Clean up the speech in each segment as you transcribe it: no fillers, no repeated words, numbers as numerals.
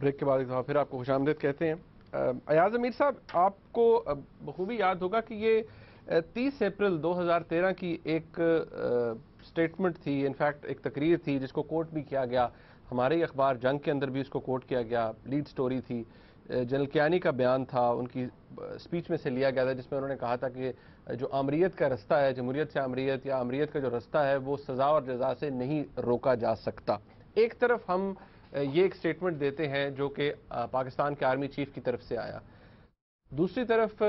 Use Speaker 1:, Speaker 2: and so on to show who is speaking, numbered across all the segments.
Speaker 1: Break کے بعد ایک دفعہ پھر آپ کو خوش آمدید کہتے ہیں۔ ایاز امیر صاحب، آپ کو بخوبی یاد ہوگا کہ یہ 30 اپریل 2013 کی ایک سٹیٹمنٹ تھی، انفیکٹ ایک تقریر تھی جس کو کوٹ بھی کیا گیا، ہمارے اخبار جنگ کے اندر بھی اس کو کوٹ کیا گیا، لیڈ سٹوری تھی، جنرل کیانی کا بیان تھا، ان کی سپیچ میں سے لیا گیا تھا، جس میں انہوں نے کہا تھا کہ جو آمریت کا رستہ ہے، جمہوریت سے آمریت یا آمریت کا جو رستہ ہے وہ سزا اور جزا سے نہیں روکا جا سکتا۔ ایک طرف ہم یہ ایک سٹیٹمنٹ دیتے ہیں جو کہ پاکستان کے آرمی چیف کی طرف سے آیا، دوسری طرف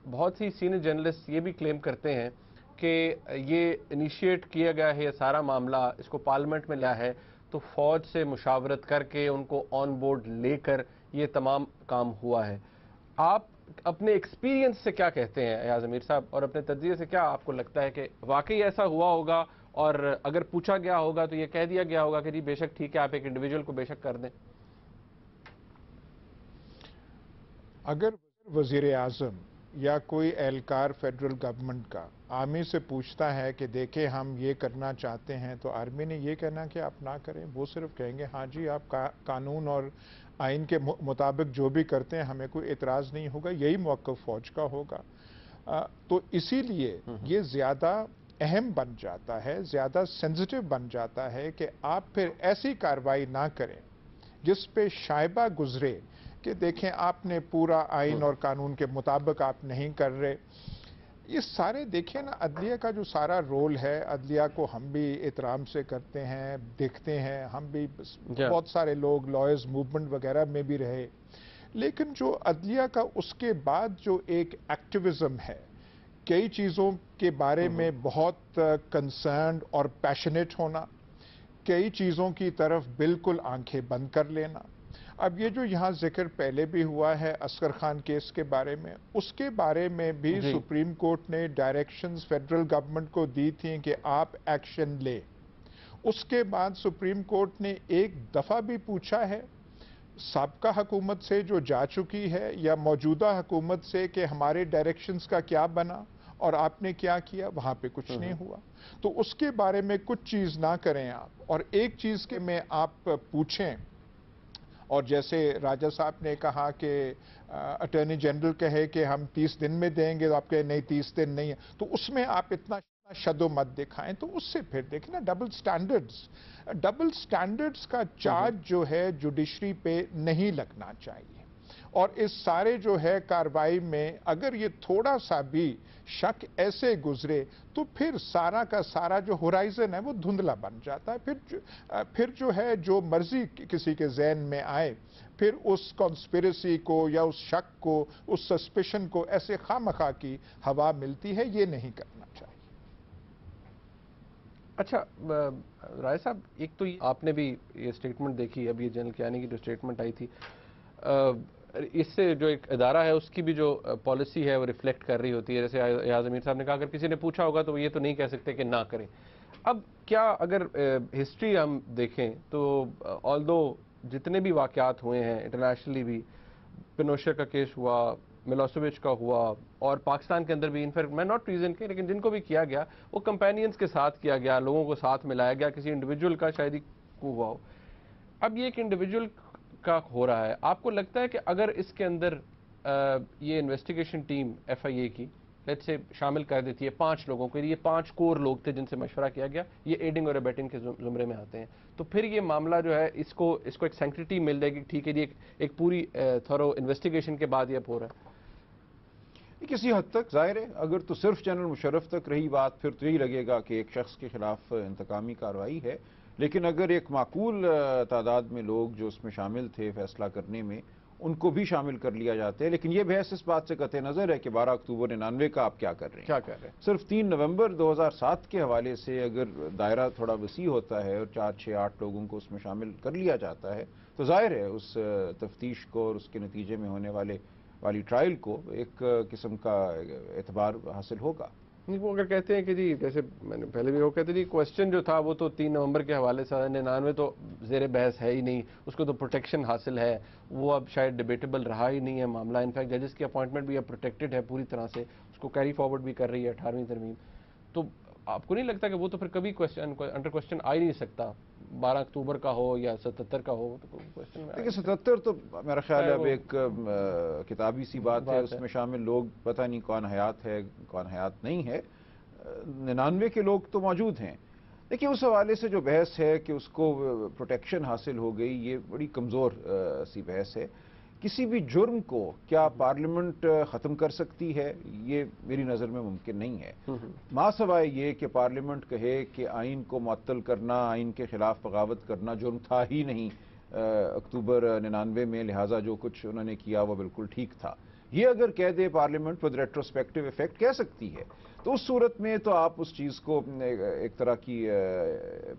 Speaker 1: بہت سی سینئر جرنلسٹ یہ بھی کلیم کرتے ہیں کہ یہ انیشیٹ کیا گیا ہے، یہ سارا معاملہ اس کو پارلیمنٹ میں لایا ہے تو فوج سے مشاورت کر کے ان کو آن بورڈ لے کر یہ تمام کام ہوا ہے۔ آپ اپنے ایکسپیرینس سے کیا کہتے ہیں ایاز امیر صاحب، اور اپنے تجزیے سے کیا آپ کو لگتا ہے کہ واقعی ایسا ہوا ہوگا، اور اگر پوچھا گیا ہوگا تو یہ کہہ دیا گیا ہوگا کہ جی بے شک ٹھیک ہے، آپ ایک انڈیویجول کو بے شک کر دیں؟
Speaker 2: اگر وزیر اعظم یا کوئی اہلکار فیڈرل گورنمنٹ کا آرمی سے پوچھتا ہے کہ دیکھیں ہم یہ کرنا چاہتے ہیں، تو آرمی نے یہ کہنا کہ آپ نہ کریں، وہ صرف کہیں گے ہاں جی آپ قانون اور آئین کے مطابق جو بھی کرتے ہیں ہمیں کوئی اعتراض نہیں ہوگا، یہی موقف فوج کا ہوگا۔ تو اسی لیے یہ زیادہ اہم بن جاتا ہے، زیادہ سینسٹیو بن جاتا ہے کہ آپ پھر ایسی کارروائی نہ کریں جس پہ شائبہ گزرے کہ دیکھیں آپ نے پورا آئین اور قانون کے مطابق آپ نہیں کر رہے۔ یہ سارے دیکھیں نا، عدلیہ کا جو سارا رول ہے، عدلیہ کو ہم بھی احترام سے کرتے ہیں، دیکھتے ہیں، ہم بھی بہت سارے لوگ لائرز موومنٹ وغیرہ میں بھی رہے، لیکن جو عدلیہ کا اس کے بعد جو ایک ایکٹیویزم ہے، کئی چیزوں کے بارے میں بہت کنسرنڈ اور پیشنیٹ ہونا، کئی چیزوں کی طرف بالکل آنکھیں بند کر لینا۔ اب یہ جو یہاں ذکر پہلے بھی ہوا ہے اصغر خان کیس کے بارے میں، اس کے بارے میں بھی سپریم کورٹ نے ڈائریکشنز فیڈرل گورنمنٹ کو دی تھیں کہ آپ ایکشن لیں۔ اس کے بعد سپریم کورٹ نے ایک دفعہ بھی پوچھا ہے سابقہ حکومت سے جو جا چکی ہے یا موجودہ حکومت سے کہ ہمارے ڈائریکشنز کا کیا بنا اور آپ نے کیا کیا؟ وہاں پہ کچھ نہیں ہوا۔ تو اس کے بارے میں کچھ چیز نہ کریں آپ، اور ایک چیز کے میں آپ پوچھیں، اور جیسے راجہ صاحب نے کہا کہ اٹارنی جنرل کہے کہ ہم 30 دن میں دیں گے، تو آپ کہیں نہیں 30 دن نہیں ہے، تو اس میں آپ اتنا شد و مت دکھائیں، تو اس سے پھر دیکھیں نا ڈبل سٹینڈرڈز کا چارج جو ہے جوڈیشری پہ نہیں لگنا چاہیے، اور اس سارے جو ہے کارروائی میں اگر یہ تھوڑا سا بھی شک ایسے گزرے تو پھر سارا کا سارا جو ہورائزن ہے وہ دھندلا بن جاتا ہے، پھر جو ہے جو مرضی کسی کے ذہن میں آئے، پھر اس کانسپیریسی کو یا اس شک کو، اس سسپیشن کو ایسے خواہ کی ہوا ملتی ہے، یہ نہیں کرنا چاہیے۔
Speaker 1: اچھا رائے صاحب، ایک تو آپ نے بھی یہ سٹیٹمنٹ دیکھی، اب یہ جنرل کیانی کی جو سٹیٹمنٹ آئی تھی، اس سے جو ایک ادارہ ہے اس کی بھی جو پالیسی ہے وہ ریفلیکٹ کر رہی ہوتی ہے، جیسے ایاز امیر صاحب نے کہا اگر کسی نے پوچھا ہوگا تو یہ تو نہیں کہہ سکتے کہ نہ کریں۔ اب کیا اگر ہسٹری ہم دیکھیں تو آلدو جتنے بھی واقعات ہوئے ہیں انٹرنیشنلی بھی، پینوشے کا کیس ہوا، ملوسیوچ کا ہوا، اور پاکستان کے اندر بھی انفیکٹ میں ناٹ ریزن کے لیکن جن کو بھی کیا گیا وہ کمپینینز کے ساتھ کیا گیا، لوگوں کو ساتھ ملایا گیا، کسی انڈیویجول کا شاید ہی ہوا ہو۔ اب یہ ایک انڈیویجول کا ہو رہا ہے، آپ کو لگتا ہے کہ اگر اس کے اندر یہ انویسٹیگیشن ٹیم ایف آئی اے کی لیٹ سے شامل کر دیتی ہے 5 لوگوں کے، یہ 5 کور لوگ تھے جن سے مشورہ کیا گیا، یہ ایڈنگ اور ایبیٹنگ کے زمرے میں آتے ہیں، تو پھر یہ معاملہ جو ہے اس کو ایک سینکٹیٹی مل جائے گی، ٹھیک ہے جی ایک پوری تھورو انویسٹیگیشن کے بعد یہ اب ہو رہا ہے؟
Speaker 3: کسی حد تک ظاہر ہے، اگر تو صرف جنرل مشرف تک رہی بات پھر تو یہی لگے گا کہ ایک شخص کے خلاف انتقامی کارروائی ہے، لیکن اگر ایک معقول تعداد میں لوگ جو اس میں شامل تھے فیصلہ کرنے میں، ان کو بھی شامل کر لیا جاتا ہے، لیکن یہ بحث اس بات سے قطع نظر ہے کہ 12 اکتوبر 99 کا آپ کیا کر رہے ہیں۔ صرف 3 نومبر 2007 کے حوالے سے اگر دائرہ تھوڑا وسیع ہوتا ہے اور 4 6 8 لوگوں کو اس میں شامل کر لیا جاتا ہے تو ظاہر ہے اس تفتیش کو اور اس کے نتیجے میں ہونے والی ٹرائل کو ایک قسم کا اعتبار حاصل ہوگا۔
Speaker 1: وہ اگر کہتے ہیں کہ جی جیسے میں نے پہلے بھی وہ کہتے جی کوسچن جو تھا وہ تو 3 نومبر کے حوالے سے 99 تو زیر بحث ہے ہی نہیں، اس کو تو پروٹیکشن حاصل ہے، وہ اب شاید ڈیبیٹیبل رہا ہی نہیں ہے معاملہ، انفیکٹ ججز کی اپوائنٹمنٹ بھی اب پروٹیکٹڈ ہے پوری طرح سے، اس کو کیری فارورڈ بھی کر رہی ہے 18ویں ترمیم، تو آپ کو نہیں لگتا کہ وہ تو پھر کبھی انڈر کوسچن آ ہی نہیں سکتا 12 अक्टूबर का हो या 77 का हो, तो क्वेश्चन में
Speaker 3: देखिए 77 तो मेरा ख्याल है अब एक किताबी सी बात है, उसमें शामिल लोग पता नहीं कौन हयात है कौन हयात नहीं है। 99 के लोग तो मौजूद हैं। देखिए उस हवाले से जो बहस है कि उसको प्रोटेक्शन हासिल हो गई, ये बड़ी कमज़ोर सी बहस है। किसी भी जुर्म को क्या पार्लियामेंट ख़त्म कर सकती है, ये मेरी नज़र में मुमकिन नहीं है। मासवाए ये कि पार्लियामेंट कहे कि आइन को मुअत्तल करना, आइन के ख़िलाफ़ बगावत करना जुर्म था ही नहीं अक्टूबर 99 में, लिहाजा जो कुछ उन्होंने किया वो बिल्कुल ठीक था, ये अगर कह दे पार्लियामेंट विद रेट्रोस्पेक्टिव इफेक्ट कह सकती है, तो उस सूरत में तो आप उस चीज़ को एक तरह की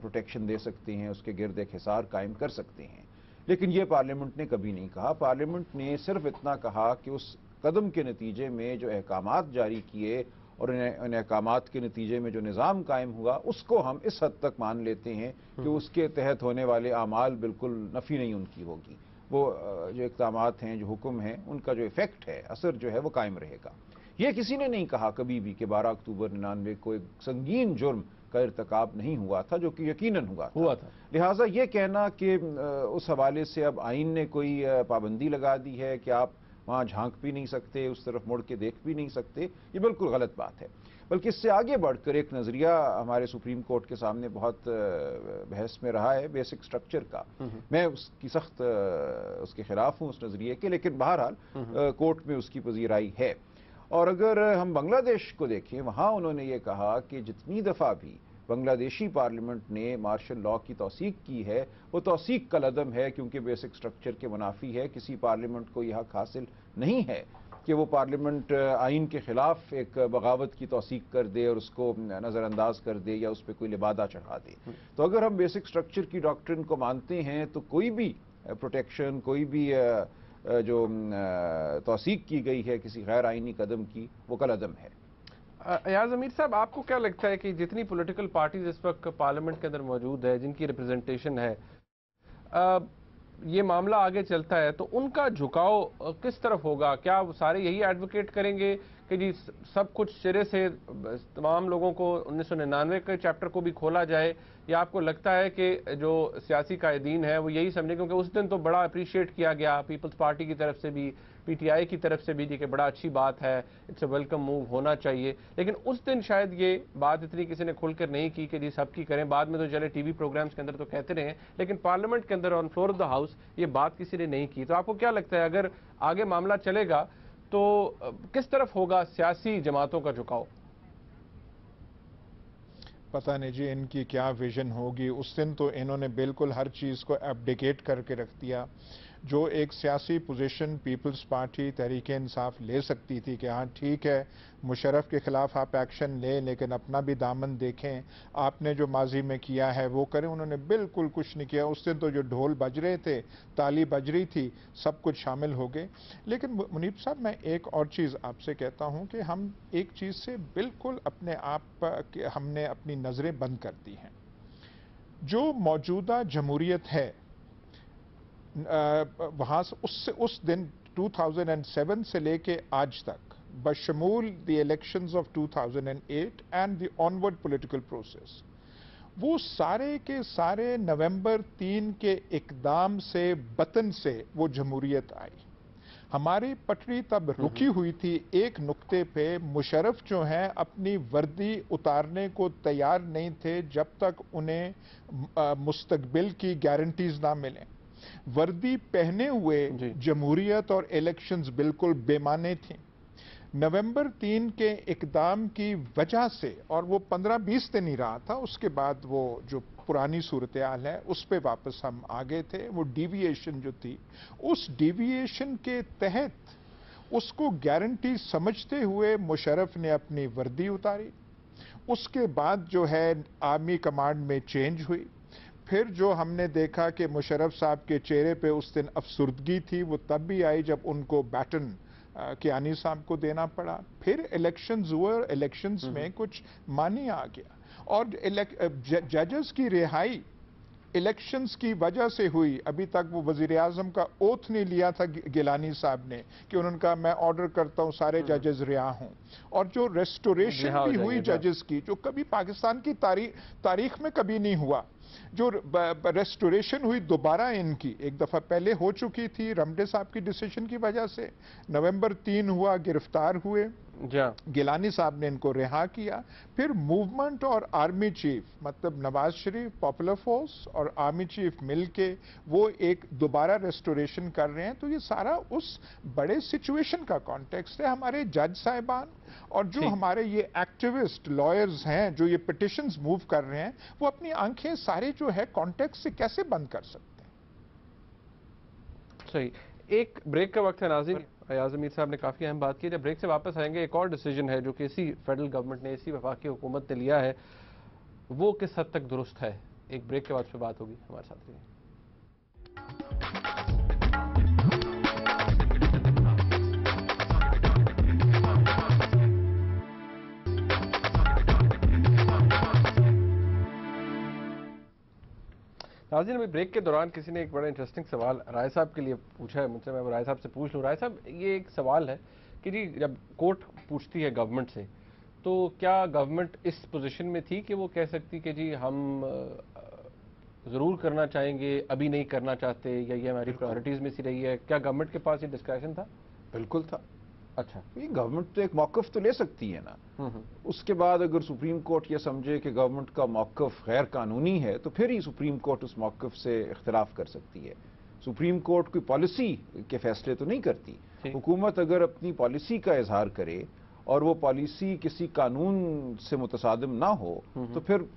Speaker 3: प्रोटेक्शन दे सकते हैं, उसके गिर्द एक हिसार कायम कर सकते हैं। लेकिन ये पार्लियामेंट ने कभी नहीं कहा। पार्लियामेंट ने सिर्फ इतना कहा कि उस कदम के नतीजे में जो अहकामात जारी किए और उन अहकामात के नतीजे में जो निज़ाम कायम हुआ, उसको हम इस हद तक मान लेते हैं कि उसके तहत होने वाले आमाल बिल्कुल नफ़ी नहीं उनकी होगी। वो जो इक़दामात हैं, जो हुक्म हैं, उनका जो इफ़ेक्ट है, असर जो है वो कायम रहेगा। ये किसी ने नहीं कहा कभी भी कि 12 अक्टूबर 99 को एक संगीन जुर्म का इर्तिकाब नहीं हुआ था, जो कि यकीनन हुआ था। लिहाजा ये कहना कि उस हवाले से अब आइन ने कोई पाबंदी लगा दी है कि आप वहाँ झांक भी नहीं सकते, उस तरफ मुड़ के देख भी नहीं सकते, ये बिल्कुल गलत बात है। बल्कि इससे आगे बढ़कर एक नज़रिया हमारे सुप्रीम कोर्ट के सामने बहुत बहस में रहा है बेसिक स्ट्रक्चर का। मैं उसकी सख्त उसके खिलाफ हूँ, उस नज़रिए के, लेकिन बहरहाल कोर्ट में उसकी पजीराई है। और अगर हम बांग्लादेश को देखें, वहाँ उन्होंने ये कहा कि जितनी दफ़ा भी बांग्लादेशी पार्लियामेंट ने मार्शल लॉ की तौसीक की है, वो तौसीक का लदम है, क्योंकि बेसिक स्ट्रक्चर के मुनाफी है। किसी पार्लियामेंट को यह हक हासिल नहीं है कि वो पार्लियामेंट आइन के खिलाफ एक बगावत की तौसीक कर दे और उसको नज़रअंदाज कर दे या उस पर कोई लिबादा चढ़ा दे। तो अगर हम बेसिक स्ट्रक्चर की डॉक्ट्रिन को मानते हैं तो कोई भी प्रोटेक्शन, कोई भी जो तौसीक की गई है किसी गैर आइनी कदम की, वो कलअदम है।
Speaker 1: अयाज अमीर साहब, आपको क्या लगता है कि जितनी पॉलिटिकल पार्टीज इस वक्त पार्लियामेंट के अंदर मौजूद है, जिनकी रिप्रेजेंटेशन है, ये मामला आगे चलता है तो उनका झुकाव किस तरफ होगा? क्या वो सारे यही एडवोकेट करेंगे कि जी सब कुछ सिरे से तमाम लोगों को 1999 के चैप्टर को भी खोला जाए, या आपको लगता है कि जो सियासी कायदीन है वो यही समझे, क्योंकि उस दिन तो बड़ा अप्रिशिएट किया गया पीपल्स पार्टी की तरफ से भी, पीटीआई की तरफ से भी, कि बड़ा अच्छी बात है, इट्स अ वेलकम मूव, होना चाहिए, लेकिन उस दिन शायद ये बात इतनी किसी ने खुलकर नहीं की कि जी सबकी करें। बाद में तो चले टीवी प्रोग्राम्स के अंदर तो कहते रहे, लेकिन पार्लियामेंट के अंदर on floor of the house ये बात किसी ने नहीं की। तो आपको क्या लगता है अगर आगे मामला चलेगा तो किस तरफ होगा सियासी जमातों का झुकाव?
Speaker 2: पता नहीं जी इनकी क्या विजन होगी। उस दिन तो इन्होंने बिल्कुल हर चीज़ को एब्डिकेट करके रख दिया। जो एक सियासी position peoples party Tehreek Insaf ले सकती थी कि हाँ ठीक है, मुशर्रफ के खिलाफ आप एक्शन लें, लेकिन अपना भी दामन देखें, आपने जो माजी में किया है वो करें, उन्होंने बिल्कुल कुछ नहीं किया। उस दिन तो जो ढोल बज रहे थे, ताली बज रही थी, सब कुछ शामिल हो गए। लेकिन मुनीब साहब, मैं एक और चीज़ आपसे कहता हूँ कि हम एक चीज़ से बिल्कुल अपने आप हमने अपनी नज़रें बंद कर दी हैं। जो मौजूदा जमहूरियत है वहाँ से उस दिन 2007 से लेके आज तक, बशमूल the elections of 2008 and the onward political process, वो सारे के सारे नवंबर 3 के इकदाम से, वतन से वो जमहूरियत आई। हमारी पटरी तब रुकी हुई थी एक नुक्ते पे। मुशर्रफ जो हैं अपनी वर्दी उतारने को तैयार नहीं थे जब तक उन्हें मुस्तकबिल की गारंटीज ना मिलें। वर्दी पहने हुए जमहूरियत और इलेक्शंस बिल्कुल बेमाने थी। नवंबर 3 के इकदाम की वजह से, और वो 15-20 दिन ही रहा था, उसके बाद वो जो पुरानी सूरत हाल है उस पे वापस हम आ गए थे। वो डिविएशन जो थी, उस डिविएशन के तहत उसको गारंटी समझते हुए मुशर्रफ ने अपनी वर्दी उतारी। उसके बाद जो है आर्मी कमांड में चेंज हुई। फिर जो हमने देखा कि मुशर्रफ साहब के चेहरे पे उस दिन अफसुर्दगी थी, वो तब भी आई जब उनको बैटन कियानी साहब को देना पड़ा। फिर इलेक्शंस हुए और इलेक्शंस में कुछ मानी आ गया, और जजेस की रिहाई इलेक्शंस की वजह से हुई। अभी तक वो वजीर आजम का ओथ नहीं लिया था गिलानी साहब ने कि उन्होंने कहा मैं ऑर्डर करता हूं सारे जजेस रिहा हों। और जो रेस्टोरेशन भी हुई जजेस की, जो कभी पाकिस्तान की तारीख में कभी नहीं हुआ, जो रेस्टोरेशन हुई दोबारा इनकी, एक दफा पहले हो चुकी थी रमडे साहब की डिसीजन की वजह से, नवंबर 3 हुआ, गिरफ्तार हुए, गिलानी साहब ने इनको रिहा किया, फिर मूवमेंट और आर्मी चीफ मतलब नवाज शरीफ, पॉपुलर फोर्स और आर्मी चीफ मिलके वो एक दोबारा रेस्टोरेशन कर रहे हैं। तो ये सारा उस बड़े सिचुएशन का कॉन्टेक्स्ट है। हमारे जज साहिबान और जो हमारे ये एक्टिविस्ट लॉयर्स हैं जो ये पिटिशंस मूव कर रहे हैं, वो अपनी आंखें सारे जो है कॉन्टेक्स्ट से कैसे बंद कर सकते हैं?
Speaker 1: सही। एक ब्रेक का वक्त है नाज़रीन। अयाज मीर साहब ने काफ़ी अहम बात की। जब ब्रेक से वापस आएंगे, एक और डिसीजन है जो कि इसी फेडरल गवर्नमेंट ने, इसी वफाकी हुकूमत ने लिया है, वो किस हद तक दुरुस्त है। एक ब्रेक के बाद फिर बात होगी। हमारे साथ रहिए। नाज़रीन, अभी ब्रेक के दौरान किसी ने एक बड़ा इंटरेस्टिंग सवाल राय साहब के लिए पूछा है मुझसे। मैं राय साहब से पूछ लूँ। राय साहब, ये एक सवाल है कि जी जब कोर्ट पूछती है गवर्नमेंट से, तो क्या गवर्नमेंट इस पोजीशन में थी कि वो कह सकती कि जी हम ज़रूर करना चाहेंगे, अभी नहीं करना चाहते, या ये हमारी प्रायोरिटीज़ में से रही है? क्या गवर्नमेंट के पास ये डिस्कशन था?
Speaker 3: बिल्कुल था।
Speaker 1: अच्छा,
Speaker 3: ये गवर्नमेंट तो एक मौक़िफ़ तो ले सकती है ना। उसके बाद अगर सुप्रीम कोर्ट ये समझे कि गवर्नमेंट का मौक़िफ़ गैर कानूनी है, तो फिर ही सुप्रीम कोर्ट उस मौक़िफ़ से इख्तिलाफ कर सकती है। सुप्रीम कोर्ट कोई पॉलिसी के फैसले तो नहीं करती। हुकूमत अगर अपनी पॉलिसी का इजहार करे और वो पॉलिसी किसी कानून से मुतसादिम ना हो, तो फिर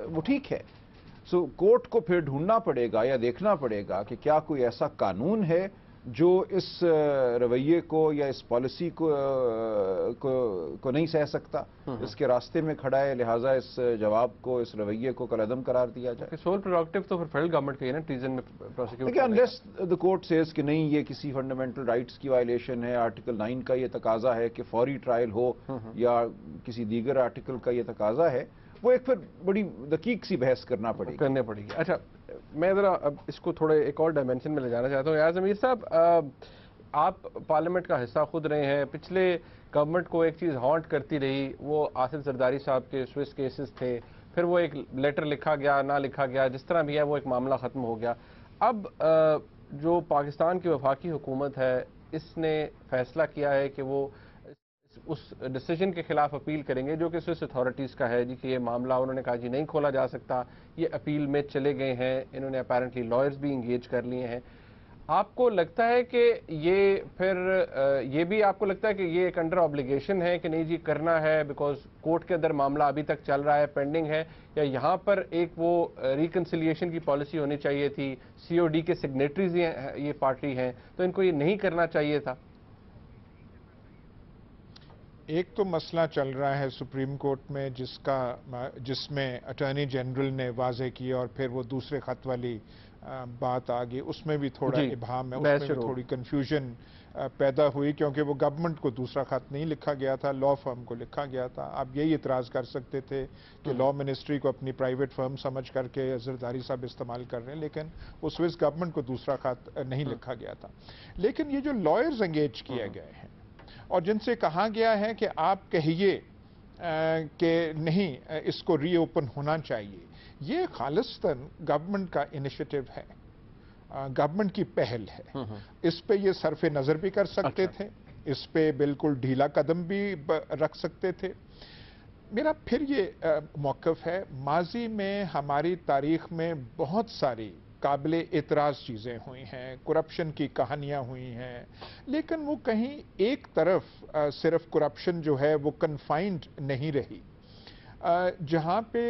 Speaker 3: वो ठीक है। सो कोर्ट को फिर ढूंढना पड़ेगा या देखना पड़ेगा कि क्या कोई ऐसा कानून है जो इस रवैये को या इस पॉलिसी को नहीं सह सकता, इसके रास्ते में खड़ा है, लिहाजा इस जवाब को, इस रवैये को कलअदम करार दिया जाए।
Speaker 1: सोल प्रोडक्टिव तो फिर फेडरल गवर्नमेंट का ही ना, ट्रीजन में प्रोसिक्यूट।
Speaker 3: देखिए, अनलेस द कोर्ट सेज कि नहीं ये किसी फंडामेंटल राइट्स की वायलेशन है, आर्टिकल 9 का ये तकाजा है कि फौरी ट्रायल हो, या किसी दीगर आर्टिकल का ये तकाजा है, वो एक फिर बड़ी दकीक सी बहस करनी पड़ेगी।
Speaker 1: अच्छा, मैं ज़रा अब इसको थोड़े एक और डायमेंशन में ले जाना चाहता हूँ। यार ज़मीर साहब, आप पार्लियामेंट का हिस्सा खुद रहे हैं। पिछले गवर्नमेंट को एक चीज़ हॉन्ट करती रही, वो आसिफ जरदारी साहब के स्विस केसेस थे, फिर वो एक लेटर लिखा गया, ना लिखा गया, जिस तरह भी है वो एक मामला ख़त्म हो गया। अब जो पाकिस्तान की वफाकी हुकूमत है, इसने फैसला किया है कि वो उस डिसीजन के खिलाफ अपील करेंगे जो कि स्विस अथॉरिटीज़ का है जी, कि ये मामला उन्होंने कहा जी नहीं खोला जा सकता। ये अपील में चले गए हैं, इन्होंने अपेरेंटली लॉयर्स भी इंगेज कर लिए हैं। आपको लगता है कि ये फिर ये भी आपको लगता है कि ये एक अंडर ऑब्लिगेशन है कि नहीं जी करना है, बिकॉज कोर्ट के अंदर मामला अभी तक चल रहा है, पेंडिंग है, या यहाँ पर एक वो रिकन्सिलिएशन की पॉलिसी होनी चाहिए थी? COD के सिग्नेटरीज ये पार्टी हैं, तो इनको ये नहीं करना चाहिए था?
Speaker 2: एक तो मसला चल रहा है सुप्रीम कोर्ट में जिसमें अटॉर्नी जनरल ने वाजे किया, और फिर वो दूसरे खत वाली बात आ गई, उसमें भी थोड़ा इबहम है, उसमें भी थोड़ी कंफ्यूजन पैदा हुई, क्योंकि वो गवर्नमेंट को दूसरा खत नहीं लिखा गया था, लॉ फर्म को लिखा गया था। आप यही इतराज कर सकते थे कि लॉ मिनिस्ट्री को अपनी प्राइवेट फर्म समझ करके जरदारी साहब इस्तेमाल कर रहे हैं, लेकिन वो स्विस गवर्नमेंट को दूसरा खत नहीं लिखा गया था। लेकिन ये जो लॉयर्स एंगेज किए गए हैं और जिनसे कहा गया है कि आप कहिए कि नहीं इसको रीओपन होना चाहिए, ये खालिस्तन गवर्नमेंट का इनिशिएटिव है, गवर्नमेंट की पहल है। इस पे ये सरफे नज़र भी कर सकते थे, इस पे बिल्कुल ढीला कदम भी रख सकते थे। मेरा फिर ये मौक़िफ़ है, माजी में हमारी तारीख में बहुत सारी काबिल एतराज़ चीज़ें हुई हैं, करप्शन की कहानियाँ हुई हैं, लेकिन वो कहीं एक तरफ सिर्फ करप्शन जो है वो कन्फाइंड नहीं रही। जहाँ पे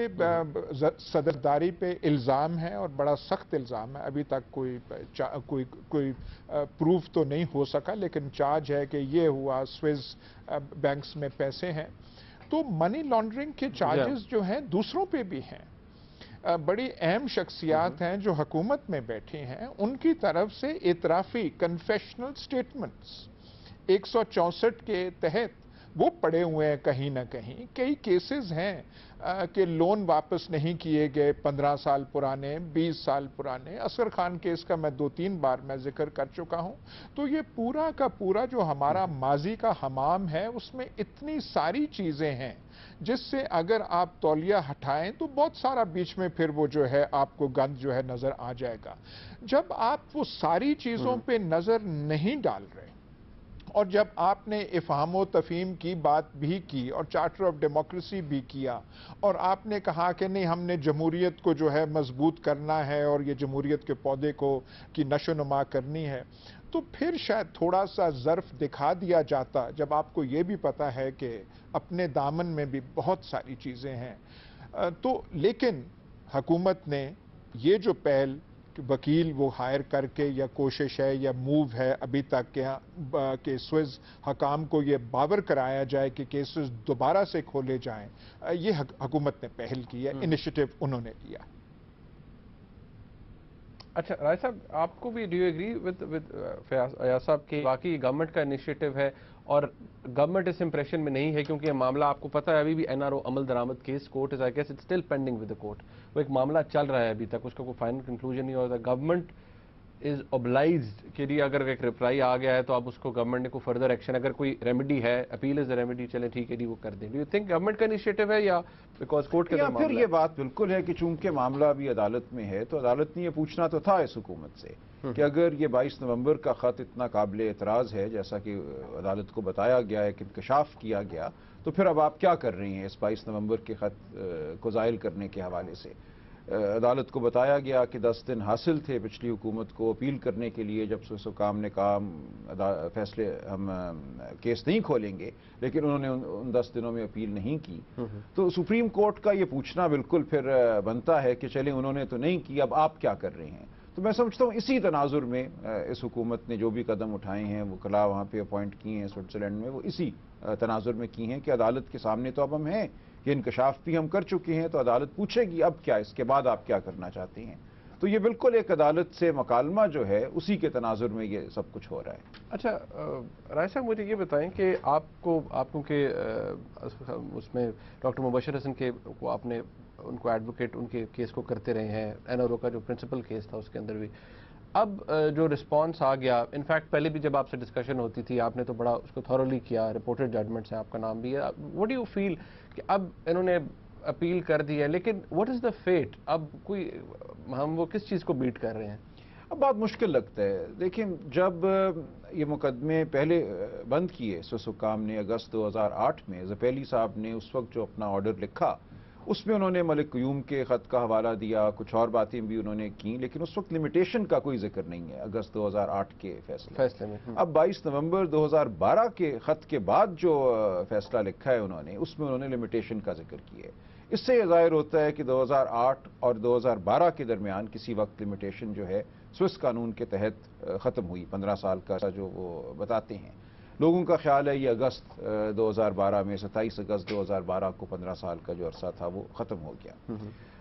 Speaker 2: सदरदारी पे इल्ज़ाम है और बड़ा सख्त इल्ज़ाम है, अभी तक कोई प्रूफ तो नहीं हो सका, लेकिन चार्ज है कि ये हुआ, स्विस बैंक्स में पैसे हैं, तो मनी लॉन्ड्रिंग के चार्जेस जो हैं दूसरों पे भी हैं। बड़ी अहम शख्सियात हैं जो हुकूमत में बैठी हैं, उनकी तरफ से इतराफ़ी कन्फेशनल स्टेटमेंट्स 164 के तहत वो पड़े हुए हैं कहीं ना कहीं। कई केसेस हैं कि लोन वापस नहीं किए गए, 15 साल पुराने, 20 साल पुराने। असगर खान केस का मैं 2-3 बार मैं जिक्र कर चुका हूं। तो ये पूरा का पूरा जो हमारा माजी का हमाम है, उसमें इतनी सारी चीजें हैं जिससे अगर आप तौलिया हटाएं तो बहुत सारा बीच में फिर वो जो है आपको गंद जो है नजर आ जाएगा। जब आप वो सारी चीजों पे नजर नहीं डाल रहे और जब आपने इफ़हाम तफ़हीम की बात भी की और चार्टर ऑफ डेमोक्रेसी भी किया और आपने कहा कि नहीं, हमने जमहूरियत को जो है मजबूत करना है और ये जमहूरियत के पौधे को की नशोनुमा करनी है, तो फिर शायद थोड़ा सा ज़र्फ दिखा दिया जाता, जब आपको ये भी पता है कि अपने दामन में भी बहुत सारी चीज़ें हैं। तो लेकिन हुकूमत ने ये जो पहल वकील वो हायर करके या कोशिश है या मूव है अभी तक के स्विस हकाम को ये बावर कराया जाए कि केसेस दोबारा से खोले जाएं, ये हुकूमत ने पहल की है, इनिशिएटिव उन्होंने लिया।
Speaker 1: अच्छा राय साहब, आपको भी do you agree with Ayaz साहब कि वाकई गवर्नमेंट का इनिशिएटिव है और गवर्नमेंट इस इंप्रेशन में नहीं है, क्योंकि ये मामला आपको पता है अभी भी एनआरओ अमल दरामद case court is I guess it's still pending with the court, वो एक मामला चल रहा है अभी तक, उसका कोई फाइनल कंक्लूजन नहीं होता। गवर्नमेंट इज ऑब्लाइज्ड कि अगर एक रिप्लाई आ गया है तो अब उसको गवर्नमेंट ने कोई फर्दर एक्शन, अगर कोई रेमेडी है, अपील इज रेमेडी, चले ठीक है जी वो कर दें। डू यू थिंक गवर्नमेंट का इनिशिएटिव है या बिकॉज कोर्ट के अंदर
Speaker 3: फिर ये बात बिल्कुल है कि चूंकि मामला भी अदालत में है तो अदालत ने ये पूछना तो था इस हुकूमत से कि अगर ये 22 नवंबर का खत इतना काबिल एतराज़ है जैसा कि अदालत को बताया गया है कि इंकशाफ किया गया, तो फिर अब आप क्या कर रही हैं इस 22 नवंबर के खत को ज़ाइल करने के हवाले से। अदालत को बताया गया कि 10 दिन हासिल थे पिछली हुकूमत को अपील करने के लिए, जब स्विस हुकाम ने कहा फैसले हम केस नहीं खोलेंगे, लेकिन उन्होंने उन 10 दिनों में अपील नहीं की। तो सुप्रीम कोर्ट का ये पूछना बिल्कुल फिर बनता है कि चले उन्होंने तो नहीं की, अब आप क्या कर रहे हैं। तो मैं समझता हूँ इसी तनाजुर में इस हुकूमत ने जो भी कदम उठाए हैं, वो वकला वहाँ पे अपॉइंट किए हैं स्विट्ज़रलैंड में, वो इसी तनाजुर में की हैं कि अदालत के सामने तो अब हम हैं, ये इंकशाफ भी हम कर चुके हैं, तो अदालत पूछेगी अब क्या, इसके बाद आप क्या करना चाहते हैं। तो ये बिल्कुल एक अदालत से मकालमा जो है उसी के तनाजुर में ये सब कुछ हो रहा है।
Speaker 1: अच्छा राय साहब, मुझे ये बताएं कि आपको के उसमें डॉक्टर मुबशर हसन के को आपने उनको एडवोकेट उनके केस को करते रहे हैं, एनआरओ का जो प्रिंसिपल केस था उसके अंदर भी अब जो रिस्पांस आ गया, इनफैक्ट पहले भी जब आपसे डिस्कशन होती थी आपने तो बड़ा उसको थॉरोली किया, रिपोर्टेड जजमेंट से आपका नाम भी है। व्हाट डू यू फील कि अब इन्होंने अपील कर दी है, लेकिन व्हाट इज द फेट, अब कोई हम वो किस चीज़ को बीट कर रहे हैं?
Speaker 3: अब बहुत मुश्किल लगता है। देखिए, जब ये मुकदमे पहले बंद किए स्विस हुकाम ने अगस्त 2008 में, ज़फैली साहब ने उस वक्त जो अपना ऑर्डर लिखा उसमें उन्होंने मलिक क़यूम के ख़त का हवाला दिया, कुछ और बातें भी उन्होंने की, लेकिन उस वक्त लिमिटेशन का कोई जिक्र नहीं है अगस्त 2008 के फैसले में। अब 22 नवंबर 2012 के ख़त के बाद जो फैसला लिखा है उन्होंने, उसमें उन्होंने लिमिटेशन का जिक्र किया है। इससे यह ज़ाहिर होता है कि 2008 और 2012 के दरमियान किसी वक्त लिमिटेशन जो है स्विस कानून के तहत ख़त्म हुई, 15 साल का जो वो बताते हैं। लोगों का ख्याल है ये अगस्त 2012 में 27 अगस्त 2012 को 15 साल का जो अरसा था वो ख़त्म हो गया।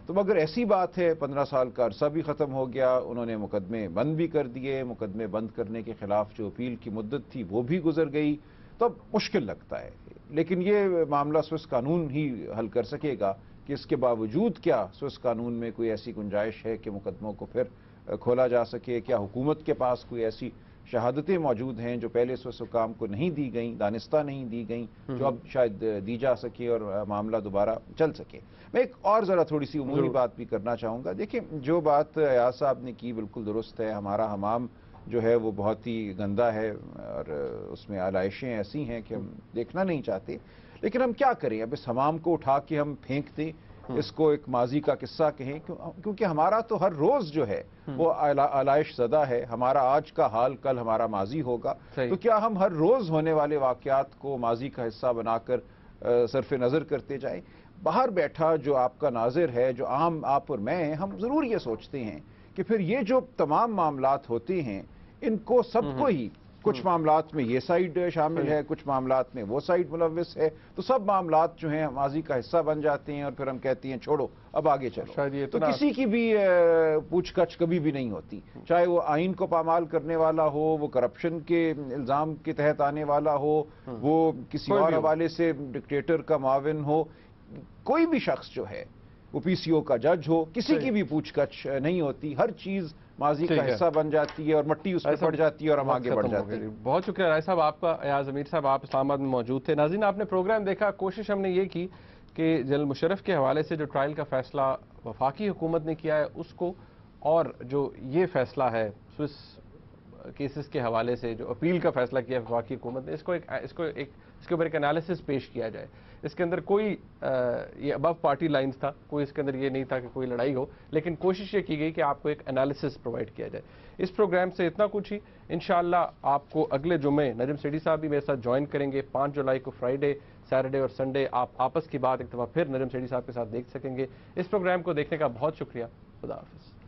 Speaker 3: तो मगर ऐसी बात है 15 साल का अरसा भी ख़त्म हो गया, उन्होंने मुकदमे बंद भी कर दिए, मुकदमे बंद करने के ख़िलाफ़ जो अपील की मुद्दत थी वो भी गुजर गई, तो अब मुश्किल लगता है। लेकिन ये मामला स्विस कानून ही हल कर सकेगा कि इसके बावजूद क्या स्विस कानून में कोई ऐसी गुंजाइश है कि मुकदमों को फिर खोला जा सके, क्या हुकूमत के पास कोई ऐसी शहादतें मौजूद हैं जो पहले स्विस हुकाम को नहीं दी गई, दानिस्ता नहीं दी गई, जो अब शायद दी जा सके और मामला दोबारा चल सके। मैं एक और ज़रा थोड़ी सी उमूमी बात भी करना चाहूँगा। देखिए, जो बात अयाज साहब ने की बिल्कुल दुरुस्त है। हमारा हमाम जो है वो बहुत ही गंदा है और उसमें आलाइशें ऐसी हैं कि हम देखना नहीं चाहते, लेकिन हम क्या करें, अब इस हमाम को उठा के हम फेंक दें, इसको एक माजी का किस्सा कहें, क्योंकि हमारा तो हर रोज जो है वो आलाइश ज़दा है। हमारा आज का हाल कल हमारा माजी होगा, तो क्या हम हर रोज होने वाले वाकयात को माजी का हिस्सा बनाकर सरफ नज़र करते जाएं? बाहर बैठा जो आपका नाजिर है, जो आम आप और मैं हैं, हम ज़रूर ये सोचते हैं कि फिर ये जो तमाम मामलात होते हैं इनको सबको ही کچھ معاملات میں یہ سائڈ شامل ہے، کچھ معاملات میں وہ سائڈ ملوث ہے، تو سب معاملات جو ہیں ماضی کا حصہ بن جاتے ہیں اور پھر ہم کہتے ہیں چھوڑو اب آگے
Speaker 1: شاید یہ
Speaker 3: چلو. تو
Speaker 1: اتنا
Speaker 3: کسی کی بھی پوچھ گچھ کبھی بھی نہیں ہوتی، چاہے وہ آئین کو پامال کرنے والا ہو، وہ کرپشن کے الزام کے تحت آنے والا ہو، وہ کسی
Speaker 1: کوئی
Speaker 3: اور
Speaker 1: بھی ہو.
Speaker 3: حوالے سے ڈکٹیٹر کا معاون ہو، کوئی بھی شخص جو ہے وہ پی سی او کا جج ہو، کسی کی بھی پوچھ گچھ نہیں ہوتی. ہر چیز ماضی کا حصہ بن جاتی ہے اور مٹی اس پہ پڑ جاتی ہے اور ہم آگے بڑھ جاتے ہیں.
Speaker 1: بہت شکریہ رائے صاحب آپ کا. ایاز امیر صاحب آپ اسلام آباد میں موجود تھے. ناظرین آپ نے پروگرام دیکھا. کوشش ہم نے یہ کی کہ جنرل مشرف کے حوالے سے جو ٹرائل کا فیصلہ وفاقی حکومت نے کیا ہے اس کو، اور جو یہ فیصلہ ہے سوئس کیسز کے حوالے سے جو اپیل کا فیصلہ کیا وفاقی حکومت نے، اس کے اوپر ایک انالیسس پیش کیا جائے. اس کے اندر کوئی یہ ابو پارٹی لائنز تھا، کوئی اس کے اندر یہ نہیں تھا کہ کوئی لڑائی ہو، لیکن کوشش یہ کی گئی کہ آپ کو ایک انالیسس پرووائڈ کیا جائے. اس پروگرام سے اتنا کچھ ہی. انشاءاللہ آپ کو اگلے جمعے نجم سیٹھی صاحب بھی میرے ساتھ جوائن کریں گے. 5 جولائی کو فرائیڈے، سیٹرڈے اور سنڈے آپ آپس کی بات ایک دفعہ پھر نجم سیٹھی صاحب کے ساتھ دیکھ سکیں گے. اس پروگرام کو دیکھنے کا بہت شکریہ. خدا حافظ.